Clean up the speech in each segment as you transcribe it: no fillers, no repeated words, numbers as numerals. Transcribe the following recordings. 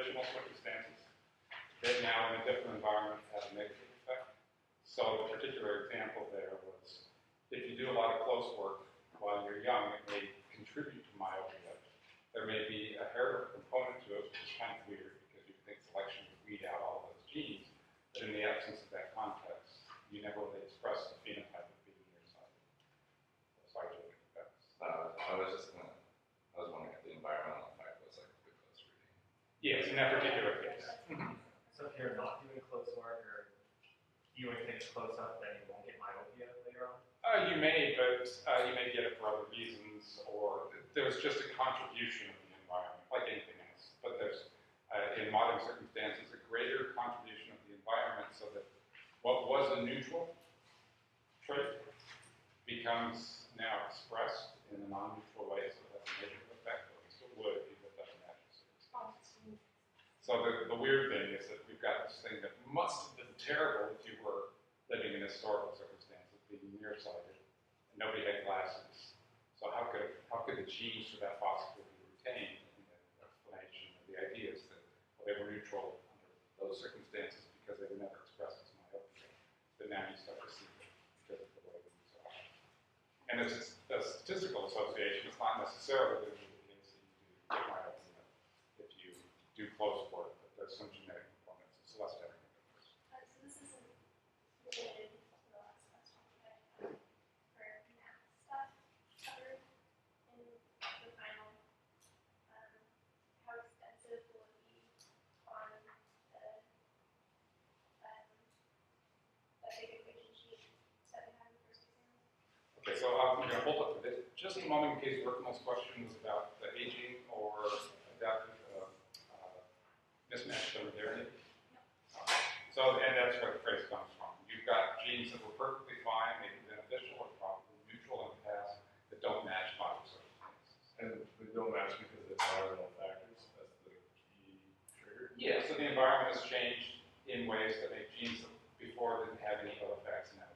original circumstances that now in a different environment have a negative effect. So the particular example there was, if you do a lot of close work while you're young, it may contribute to myopia. There may be a hereditary component to it, which is kind of weird because you think selection would weed out all of those genes, but in the absence of that context, you never really express the phenotype of being nearsighted. Those archaic effects. I was wondering if the environmental effect was like the close reading. Yes, in that particular case. So if you're not doing close work or viewing things close up, then you won't get myopia later on? You may, but you may get it for other reasons, or there's just a contribution of the environment, like anything else. But there's, in modern circumstances, a greater contribution of the environment so that what was a neutral trait becomes now expressed in a non-neutral way, so it has a negative effect, or at least it would if you lived under natural circumstances. So the weird thing is that we've got this thing that must have been terrible if you were living in historical circumstances, being nearsighted, and nobody had glasses. So how could the genes for that possibly be retained? And the explanation, or the idea is that well, they were neutral under those circumstances because they were never expressed as myopia. But now you start to see it because of the way these are. And there's a statistical association. It's not necessarily the case that you do get myopia if you do close work, but there's some genetic components. So let's take a look at this. So this isn't related to the last question, but for math stuff covered in the final, how extensive will it be on the big equation sheet that we had in the first exam? Okay, so I'm going to hold up for this just a moment in case Rickman's question was about the aging or adaptive mismatch similarity. So, and that's where the phrase comes from. You've got genes that were perfectly fine, maybe beneficial or probably neutral in the past, that don't match modern circumstances. And they don't match because of environmental factors. That's the key trigger. Yeah, so the environment has changed in ways that make genes that before didn't have any ill effects now.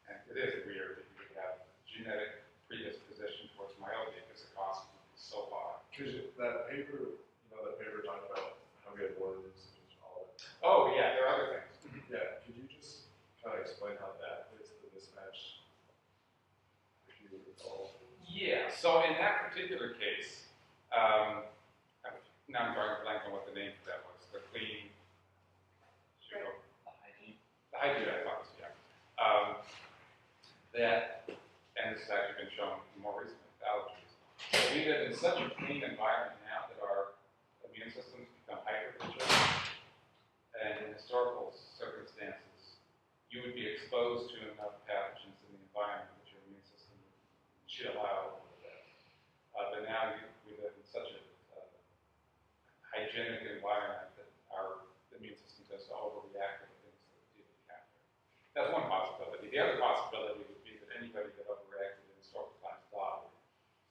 And it is weird that you could have genetic predisposition towards myopia because the cost is so high. Because that paper, that paper talked about how we had worms and all that. Oh, yeah, there are other things. Yeah, could you just kind of explain how that fits the mismatch, if you recall? Yeah, so in that particular case, now I'm drawing a blank on what the name for that was. The clean, The hygiene. the hygiene, I thought, yeah. That, and this has actually been shown in more recent pathologies. We live in such a clean environment now that our immune systems become hypervigilant, and in historical circumstances, you would be exposed to enough pathogens in the environment that your immune system would chill out a little bit. But now we live in such a hygienic environment that our immune system does overreact to the things that we deal with after. That's one possibility. The other possibility would be that anybody that overreacted in historical times died.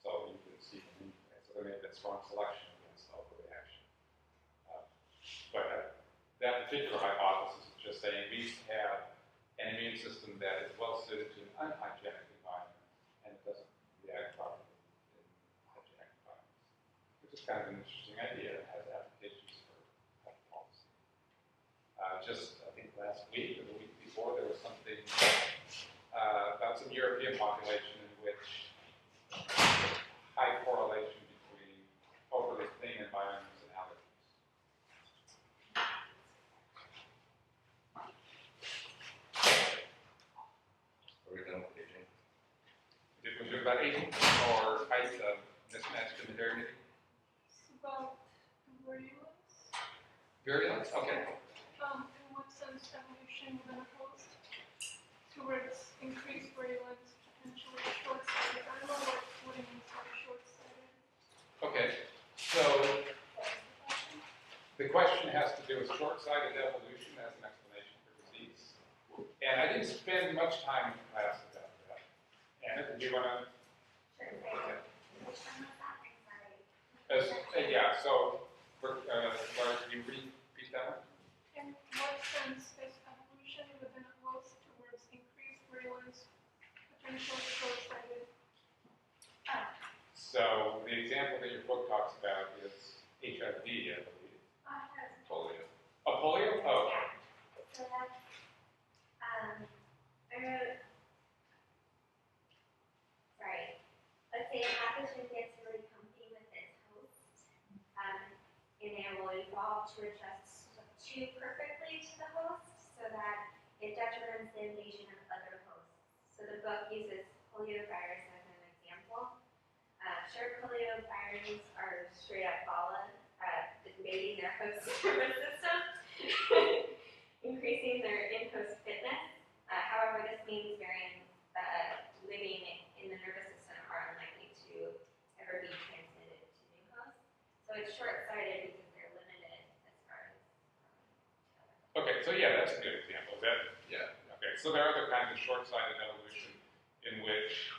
So you can see them anyway. So there may have been strong selection against overreaction. But that particular hypothesis is just saying we have an immune system that is well suited to an unhygienic environment, and it doesn't react properly in hygienic environments. Which is kind of an interesting idea. It has applications for health policy. Just, I think last week or the week before, there was something about some European population in which high correlation between overly clean environments and allergies. Are we done with aging? Did we do about aging or height mismatched in the heredity? It's about virulence. Virulence? Okay. In what sense evolution would have opposed towards increased virulence, potentially short-sighted? I don't know what it means by short-sighted. Okay. So the question has to do with short-sighted evolution as an explanation for disease. And I didn't spend much time in class about that. Anna, did you want to? Okay. Yeah, so, Laura, can you repeat that one? In what sense is evolution within a host towards increased virulence, potentially short-sighted? So the example that your book talks about to adjust too perfectly to the host so that it detriments the invasion of other hosts. So the book uses poliovirus as an example. Sure, polioviruses are straight up fallen at invading their host nervous system, increasing their in-host fitness. However, this means variants living in the nervous system are unlikely to ever be transmitted to new hosts. So it's short-sighted because they're limited as far as Okay, so yeah, that's a good example. Yeah. Okay, so there are other kinds of short-sighted evolution in which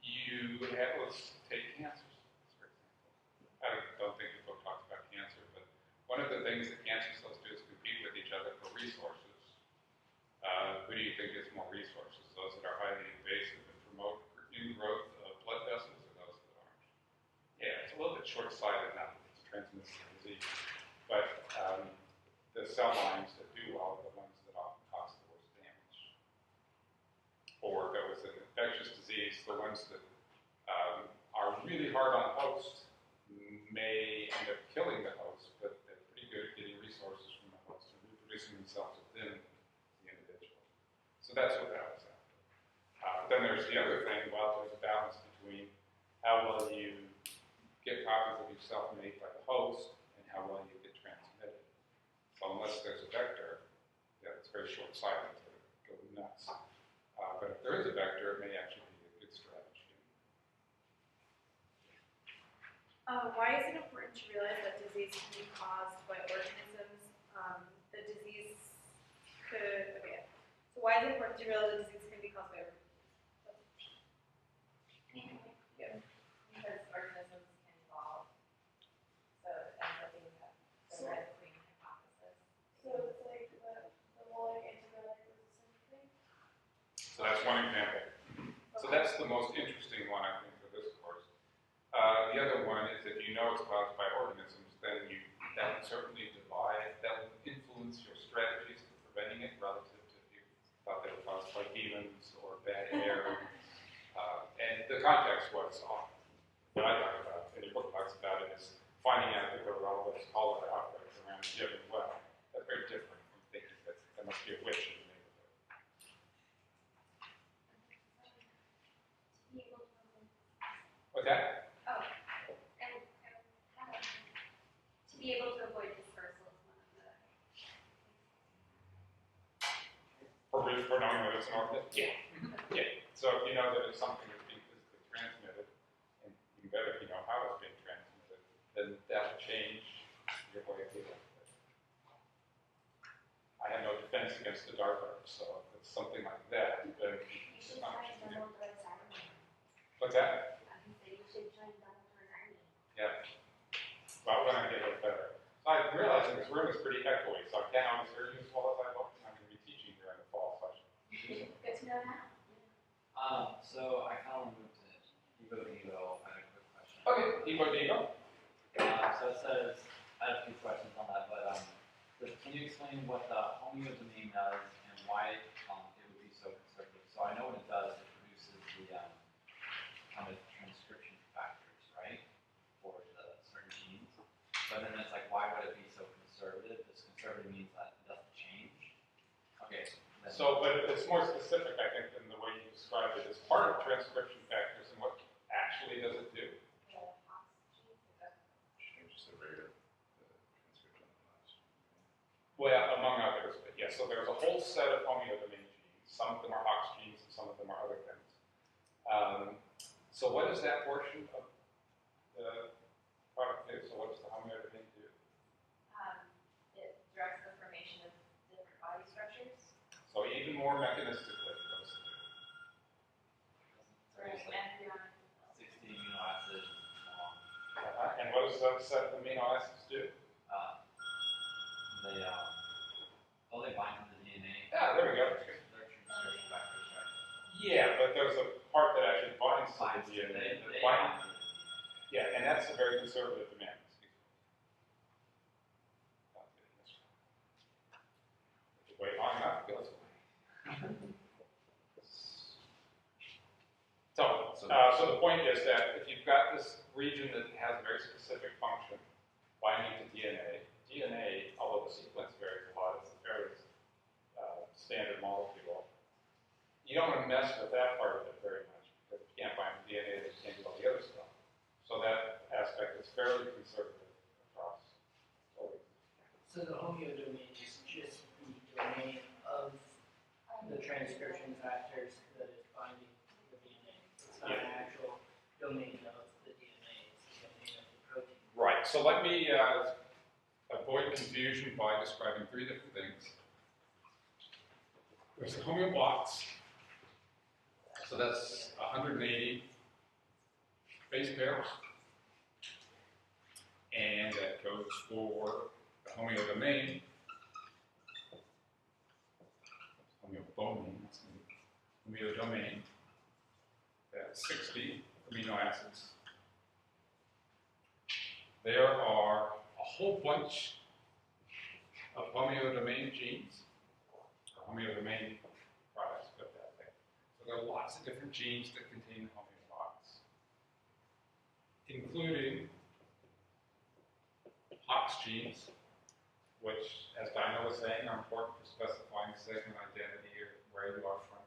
you have, let's take cancers, for example. I don't think the book talks about cancer, but one of the things that cancer cells do is compete with each other for resources. Who do you think gets more resources? Those that are highly invasive and promote new growth of blood vessels, or those that aren't? Yeah, it's a little bit short-sighted, not that it's a transmissible disease, but the cell lines that do well are the ones that often cause the worst damage. Or if it was an infectious disease, the ones that are really hard on the host may end up killing the host, but they're pretty good at getting resources from the host and reproducing themselves within the individual. So that's what that was after. Then there's the other thing, well, there's a balance between how well you get copies of yourself made by the host and how well you get transmitted. So unless there's a vector, yeah, it's very short-sighted to go nuts. But if there is a vector, it may actually be a good strategy. Why is it important to realize that disease can be caused by organisms? The disease could, okay. So why is it important to realize that disease can be caused by organisms? Yeah. Because organisms can evolve. So it ends up being the red queen hypothesis. So it's like the whole antibiotic resistance thing? So that's one example. So that's the most interesting one, I think, for this course. The other one is if you know it's caused by organisms, then that would certainly that would influence your strategies for preventing it relative to if you thought they were caused by demons or bad air. And the context was what I talk about, and your book talks about it, is finding out that there were all those cholera outbreaks around a given well. That's very different from thinking that there must be a witch in the neighborhood. What's that? to be able to avoid dispersal is one of the. For knowing that it's an organism? Yeah. Yeah. So if you know that it's something that's being physically transmitted, and even better if you know how it's being transmitted, then that will change your way of dealing with it. I have no defense against the dark arts, so if it's something like that, then it's not much to do. What's that? Yeah. Well, when I get a little better. So I'm realizing this room is pretty echoey, so I can't always hear you as well as I hope. I'm going to be teaching here in the fall session. Good to know now. So I kind of moved to Evo Digo. I had a quick question. Okay, Evo Digo. So it says, I have a few questions on that, but can you explain what the homeodomain does and why it would be so conservative? So I know what it does. It produces the kind of transcription factors, right, for the certain genes. But then it's like, why would it be so conservative? Does conservative means that it doesn't change? Okay. So, but it's more specific, I think, than the way you described it. It's part of transcription factors, and what actually does it do? Changes the rate of the transcription of the last. Well, among others, but yes. So there's a whole set of homeodomain genes. Some of them are Hox genes, and some of them are other things. So what does that portion of the product do? So what does the homeodomain do? It directs the formation of different body structures. So even more mechanistically, what does it do? So it's like 60 amino acids long. And what does that set of amino acids do? They bind to the DNA. Yeah, there we go. They're transcription factors, right? Yeah, but there's a part that actually binds to the DNA. They bind to the DNA. Yeah, and that's a very conservative demand. If you wait long enough, it goes away. So the point is that if you've got this region that has a very specific function, binding to DNA, DNA mess with that part of it very much, because you can't find the DNA that contains all the other stuff. So that aspect is fairly conservative across all. So the homeodomain is just the domain of the transcription factors that is binding the DNA. It's not an actual domain of the DNA, it's the domain of the protein. Right, so let me avoid confusion by describing three different things. There's the homeo box, so that's 180 base pairs, and that codes for the homeodomain, homeodomain, that's 60 amino acids. There are a whole bunch of homeodomain genes, or homeodomain products, put that way. So there are lots of different genes that contain the homeobox, including Hox genes, which, as Dinah was saying, are important for specifying segment identity or where you are from.